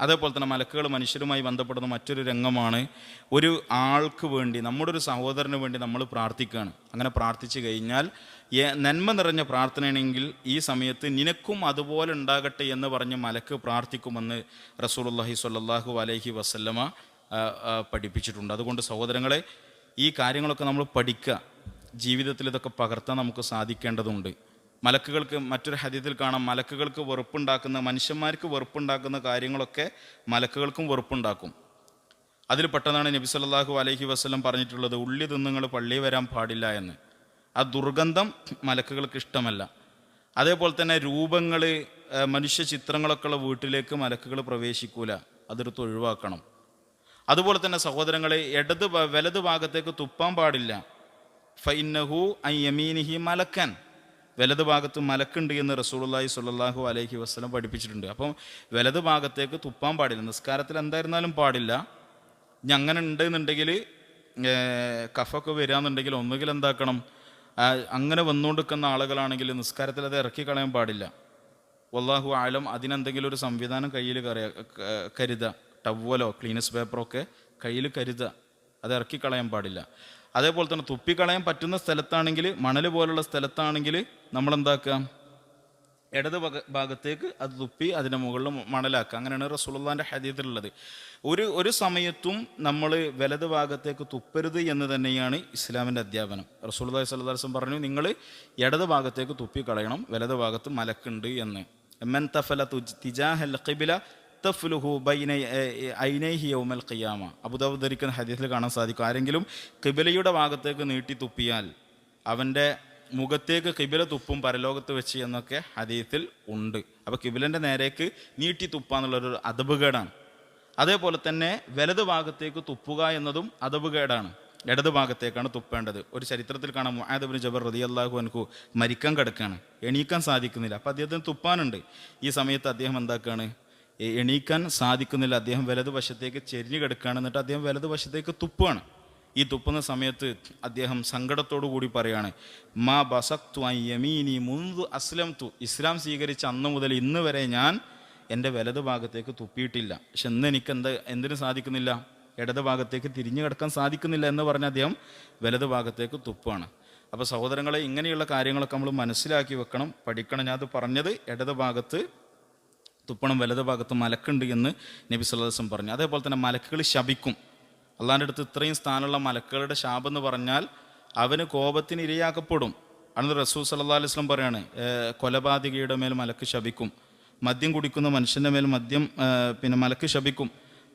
അതേപോലെ തന്നെ മലക്കുകൾ മനുഷ്യരുമായി ബന്ധപ്പെടുന്ന മറ്റൊരു രംഗമാണ്, ഒരു ആൾക്ക് വേണ്ടി, നമ്മുടെ ഒരു സഹോദരന് വേണ്ടി നമ്മൾ പ്രാർത്ഥിക്കുകയാണ്. അങ്ങനെ പ്രാർത്ഥിച്ചു കഴിഞ്ഞാൽ നന്മ നിറഞ്ഞ പ്രാർത്ഥനയാണെങ്കിൽ ഈ സമയത്ത് നിനക്കും അതുപോലെ ഉണ്ടാകട്ടെ എന്ന് പറഞ്ഞ് മലക്ക് പ്രാർത്ഥിക്കുമെന്ന് റസൂലുള്ളാഹി സ്വല്ലല്ലാഹു അലൈഹി വസല്ലമ പഠിപ്പിച്ചിട്ടുണ്ട്. അതുകൊണ്ട് സഹോദരങ്ങളെ, ഈ കാര്യങ്ങളൊക്കെ നമ്മൾ പഠിക്കുക, ജീവിതത്തിൽ ഇതൊക്കെ പകർത്താൻ നമുക്ക് സാധിക്കേണ്ടതുണ്ട്. മലക്കുകൾക്ക് മറ്റൊരു ഹദീസിൽ കാണാം, മലക്കുകൾക്ക് വെറുപ്പുണ്ടാക്കുന്ന, മനുഷ്യന്മാർക്ക് വെറുപ്പുണ്ടാക്കുന്ന കാര്യങ്ങളൊക്കെ മലക്കുകൾക്കും വെറുപ്പുണ്ടാക്കും. അതിൽ പെട്ടതാണ് നബി സല്ലല്ലാഹു അലൈഹി വസല്ലം പറഞ്ഞിട്ടുള്ളത്, ഉള്ളി തിന്നുങ്ങൾ പള്ളിയിൽ വരാൻ പാടില്ല എന്ന്. ആ ദുർഗന്ധം മലക്കുകൾക്ക് ഇഷ്ടമല്ല. അതേപോലെ തന്നെ രൂപങ്ങൾ, മനുഷ്യ ചിത്രങ്ങളൊക്കെ ഉള്ള വീട്ടിലേക്ക് മലക്കുകൾ പ്രവേശിക്കൂല, അതെടുത്ത് ഒഴിവാക്കണം. അതുപോലെ തന്നെ സഹോദരങ്ങളെ, വലത് ഭാഗത്തേക്ക് തുപ്പാൻ പാടില്ല. ഫഇന്നഹു അൻ യമീനിഹി മലക്കൻ, വലത് ഭാഗത്ത് മലക്കുണ്ട് എന്ന് റസൂലുള്ളാഹി സ്വല്ലല്ലാഹു അലൈഹി വസല്ലം പഠിപ്പിച്ചിട്ടുണ്ട്. അപ്പം വലത് ഭാഗത്തേക്ക് തുപ്പാൻ പാടില്ല, നിസ്കാരത്തിൽ എന്തായിരുന്നാലും പാടില്ല. ഇനി അങ്ങനെ ഉണ്ടെന്നുണ്ടെങ്കിൽ, കഫൊക്കെ വരികയെന്നുണ്ടെങ്കിൽ ഒന്നുകിൽ എന്താക്കണം, അങ്ങനെ വന്നുകൊണ്ടിരിക്കുന്ന ആളുകളാണെങ്കിൽ നിസ്കാരത്തിൽ അത് ഇറക്കി കളയാൻ പാടില്ല. വല്ലാഹു ആലം, അതിനെന്തെങ്കിലും ഒരു സംവിധാനം കയ്യിൽ കരുതുക, ടവ്വലോ ക്ലീനസ് പേപ്പറോ ഒക്കെ കയ്യിൽ കരുതുക, അത് ഇറക്കി കളയാൻ പാടില്ല. അതേപോലെ തന്നെ തുപ്പിക്കളയാൻ പറ്റുന്ന സ്ഥലത്താണെങ്കിൽ, മണൽ പോലുള്ള സ്ഥലത്താണെങ്കിൽ നമ്മളെന്താക്കുക, ഇടത് ഭാഗത്തേക്ക് അത് തുപ്പി അതിൻ്റെ മുകളിൽ മണലാക്കുക. അങ്ങനെയാണ് റസൂലുള്ളാഹിൻ്റെ ഹദീസിലുള്ളത്. ഒരു സമയത്തും നമ്മൾ വലത് ഭാഗത്തേക്ക് തുപ്പരുത് എന്ന് തന്നെയാണ് ഇസ്ലാമിൻ്റെ അധ്യാപനം. റസൂലുള്ളാഹി സ്വല്ലല്ലാഹു അലൈഹി വസല്ലം പറഞ്ഞു, നിങ്ങൾ ഇടത് ഭാഗത്തേക്ക് തുപ്പിക്കളയണം, വലത് ഭാഗത്ത് മലക്കുണ്ട് എന്ന്. മൻ തഫല തിജാഹൽ ഖിബ്ല തഫ്ലുഹു ബൈന ഐനൈഹി യൗമൽ ഖിയാമ. അബൂദാവൂദ് ധരിക്കുന്ന ഹദീസിൽ കാണാൻ സാധിക്കും, ആരെങ്കിലും ഖിബ്ലയുടെ ഭാഗത്തേക്ക് നീട്ടി തുപ്പിയാൽ അവൻ്റെ മുഖത്തേക്ക് ഖിബ്ല തുപ്പും പരലോകത്ത് വെച്ച് എന്നൊക്കെ ഹദീസിൽ ഉണ്ട്. അപ്പോൾ ഖിബ്ലൻ്റെ നേരേക്ക് നീട്ടി തുപ്പാന്നുള്ളൊരു അദബുകേടാണ്. അതേപോലെ തന്നെ വലത് ഭാഗത്തേക്ക് തുപ്പുക എന്നതും അദബുകേടാണ്. ഇടത് ഭാഗത്തേക്കാണ് തുപ്പേണ്ടത്. ഒരു ചരിത്രത്തിൽ കാണാം, മുആദ് ഇബ്നു ജബൽ റളിയല്ലാഹു അൻഹു മരിക്കാൻ കിടക്കുകയാണ്, എണീക്കാൻ സാധിക്കുന്നില്ല. അപ്പോൾ അദ്ദേഹത്തിന് തുപ്പാനുണ്ട്. ഈ സമയത്ത് അദ്ദേഹം എന്താക്കുകയാണ്, എണീക്കാൻ സാധിക്കുന്നില്ല, അദ്ദേഹം വലതുവശത്തേക്ക് ചെരിഞ്ഞു കിടക്കുകയാണ്. എന്നിട്ട് അദ്ദേഹം വലതുവശത്തേക്ക് തുപ്പുകയാണ്. ഈ തുപ്പുന്ന സമയത്ത് അദ്ദേഹം സങ്കടത്തോടു കൂടി പറയാണ്, മാ ബസക്തു അൻ യമീനി മുൻദു അസ്ലംതു, ഇസ്ലാം സ്വീകരിച്ച അന്ന് മുതൽ ഇന്ന് വരെ ഞാൻ എൻ്റെ വലത് ഭാഗത്തേക്ക് തുപ്പിയിട്ടില്ല. പക്ഷെ ഇന്ന് എനിക്ക് എന്തിനു സാധിക്കുന്നില്ല, ഇടത് ഭാഗത്തേക്ക് തിരിഞ്ഞു കിടക്കാൻ സാധിക്കുന്നില്ല എന്ന് പറഞ്ഞ് അദ്ദേഹം വലത് ഭാഗത്തേക്ക് തുപ്പാണ്. അപ്പോൾ സഹോദരങ്ങളെ, ഇങ്ങനെയുള്ള കാര്യങ്ങളൊക്കെ നമ്മൾ മനസ്സിലാക്കി വെക്കണം, പഠിക്കണം. ഞാൻ അത് പറഞ്ഞത് ഇടത് ഭാഗത്ത് തുപ്പണം, വലത് ഭാഗത്ത് മലക്കുണ്ട് എന്ന് നബി സല്ലല്ലാഹു അലൈഹി വസല്ലം പറഞ്ഞു. അതേപോലെ തന്നെ മലക്കുകൾ ശപിക്കും. അള്ളാഹിൻ്റെ അടുത്ത് ഇത്രയും സ്ഥാനമുള്ള മലക്കുകളുടെ ശാപം എന്ന് പറഞ്ഞാൽ അവന് കോപത്തിന് ഇരയാക്കപ്പെടും. അന്ന് റസൂൽ സല്ലല്ലാഹു അലൈഹി വസല്ലം പറയാണ്, കൊലപാതകിയുടെ മേൽ മലക്ക് ശപിക്കും, മദ്യം കുടിക്കുന്ന മനുഷ്യൻ്റെ മേൽ മലക്ക് ശപിക്കും,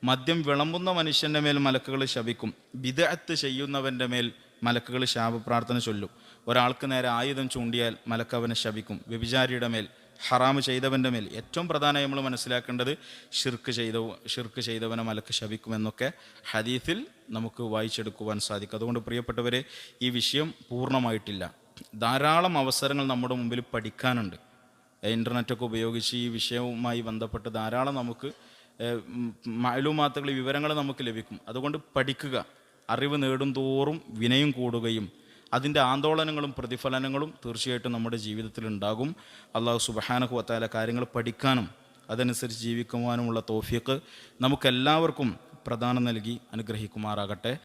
മദ്യം വിളമ്പുന്ന മനുഷ്യൻ്റെ മേൽ മലക്കുകൾ ശപിക്കും, ബിദ്അത്ത് ചെയ്യുന്നവൻ്റെ മേൽ മലക്കുകൾ ശാപപ്രാർത്ഥന ചൊല്ലും. ഒരാൾക്ക് നേരെ ആയുധം ചൂണ്ടിയാൽ മലക്ക് അവനെ ശപിക്കും. വ്യഭിചാരിയുടെ മേൽ, ഹറാമ് ചെയ്തവൻ്റെ മേൽ, ഏറ്റവും പ്രധാനമായി നമ്മൾ മനസ്സിലാക്കേണ്ടത് ഷിർക്ക് ചെയ്തവനെ മലക്ക് ശപിക്കുമെന്നൊക്കെ ഹദീസിൽ നമുക്ക് വായിച്ചെടുക്കുവാൻ സാധിക്കും. അതുകൊണ്ട് പ്രിയപ്പെട്ടവരെ, ഈ വിഷയം പൂർണ്ണമായിട്ടില്ല. ധാരാളം അവസരങ്ങൾ നമ്മുടെ മുമ്പിൽ പഠിക്കാനുണ്ട്. ഇൻ്റർനെറ്റൊക്കെ ഉപയോഗിച്ച് ഈ വിഷയവുമായി ബന്ധപ്പെട്ട് ധാരാളം നമുക്ക് മാലൂമാത്തുകൾ, വിവരങ്ങൾ നമുക്ക് ലഭിക്കും. അതുകൊണ്ട് പഠിക്കുക. അറിവ് നേടും തോറും വിനയം കൂടുകയും അതിൻ്റെ ആന്തോളനങ്ങളും പ്രതിഫലനങ്ങളും തീർച്ചയായിട്ടും നമ്മുടെ ജീവിതത്തിൽ ഉണ്ടാകും. അല്ലാഹു സുബ്ഹാനഹു വ തആല കാര്യങ്ങൾ പഠിക്കാനും അതനുസരിച്ച് ജീവിക്കുവാനുമുള്ള തൗഫീഖ് നമുക്കെല്ലാവർക്കും പ്രദാനം നൽകി അനുഗ്രഹിക്കുമാറാകട്ടെ.